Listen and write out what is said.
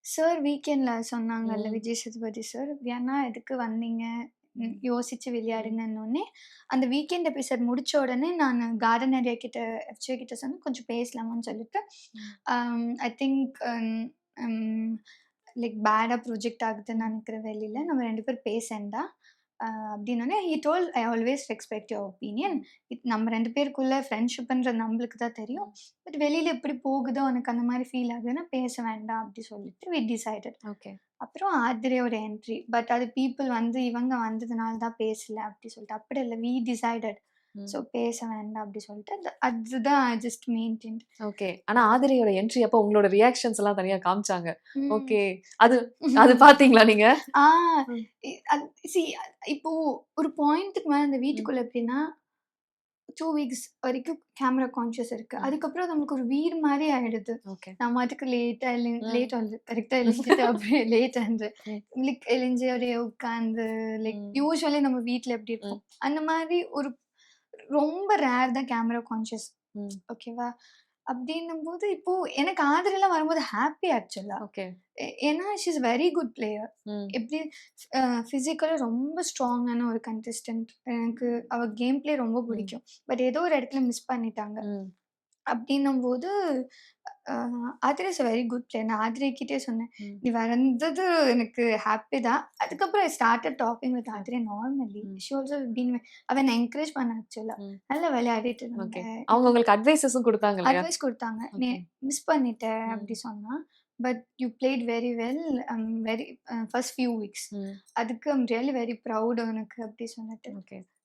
Sir வீக்கெண்ட்ல சொன்னாங்கல்ல, ம். விஜய் சேதுபதி சார், "வியன்னா எதுக்கு வந்தீங்க? ம். யோசிச்சு ம். விளையாடுங்கன்னோனே." அந்த வீக்கெண்ட் எபிசோட் முடிச்ச உடனே நானு கார்டன் ஏரியா கிட்ட எஃப்ஜே கிட்ட சொன்னேன், "கொஞ்சம் பேசலாமான்னு" சொல்லிட்டு. ம். ஐ திங்க் ம் லைக் பேடா ப்ரொஜெக்ட் ஆகுதுன்னு ம். நெனைக்கிறேன் வெளில. நம்ம 2 பேரும் பேசேன்டா. அப்டின்னோனே, he told, "I always respect your opinion. ம். நம்ம 2 பேருக்குள்ள ஃப்ரெண்ட்ஷிப்ன்றது நம்மளுக்கு தான் தெரியும். ம். பட் வெளியில எப்படி போகுதோ, உனக்கு அந்த மாரி ஃபீல் ஆகுதுன்னா பேச வேண்டாம்." அப்படி சொல்லிட்டு வி டிசைடட். ஓகே. அப்புறம் ஆதிரையோட என்ட்ரி. பட் அது பீப்பிள் வந்து இவங்க வந்ததுனால தான் பேசல அப்படி சொல்லிட்டு. அப்படி இல்ல. We decided. ஸோ ம். பேச வேண்டாம் அப்படி சொல்லிட்டு, அதுதான் ஐ ஜஸ்ட் மெயின்டெயின்ட். ஓகே. ஆனா ஆதிரையோட என்ட்ரி அப்போ உங்களோட ரியாக்ஷன்ஸ் எல்லாம் தனியா காமிச்சாங்க. ம். ஓகே. அது அது பார்த்தீங்களா நீங்க? ஆ ம். இ அத் சி இப்போ ஒரு பாயிண்ட்க்கு மேல அந்த ம். வீட்டுக்குள்ள எப்படின்னா 2 வீக்ஸ் வரைக்கும் கேமரா கான்ஷியஸ் இருக்கு. ம். அதுக்கப்புறம் நமக்கு ஒரு வீடு மாரி ஆயிடுது. ஓகே. நான் பாட்டுக்கு ம். லேட் வந்து கரெக்ட்டா எழுந்திரிச்சுட்டு அப்படியே லேட் வந்து ம். லைக் எழுந்து அப்படியே உட்காந்து லைக் ம். யூசுவலி நம்ம வீட்ல எப்படி ம். இருப்போம். அந்த மாரி ஒரு ரொம்ப ரேர் தான் கேமரா கான்ஷியஸ். ம். ஓகேவா? அப்டின்னும்போது இப்போ எனக்கு ஆதரெல்லாம் வரும்போது ஹாப்பி ஆக்சுவலா. ஓகே. ஏன்னா she is very good player. ம். எப்டி ஃபிசிக்கலா ரொம்ப ஸ்ட்ராங்கான ஒரு கண்டஸ்டன்ட். எனக்கு அவ கேம் பிளே ரொம்ப ம். பிடிக்கும். பட் ஏதோ ஒரு இடத்துல மிஸ் பண்ணிட்டாங்க. ம். அப்டின்னும்போது uh Audrey is a very good player. நான் ஆத்ரே கிட்டயே சொன்னேன். ம். "நீ வந்தது எனக்கு ஹாப்பி தான்." அதுக்கப்புறம் I started talking with okay. Audrey normally. ம். ஷி ஆல்சோ பீன் அவ என்ன என்கரேஜ் பண்ணா ஆக்சுவலா. ம். நல்லா விளையாடிட்டு இருந்த. ஓகே. அவங்க உங்களுக்கு அட்வைஸஸும் குடுத்தாங்க இல்லையா? அட்வைஸ் குடுத்தாங்க. "நீ ஓகே. மிஸ் பண்ணிட்ட" ம். அப்டி சொன்னா. "But you played very well. Very first few weeks. ம். அதுக்கு ஐம் ரியலி வெரி ப்ரவுட் உனக்கு" அப்டி சொல்லிட்டு. ஓகே.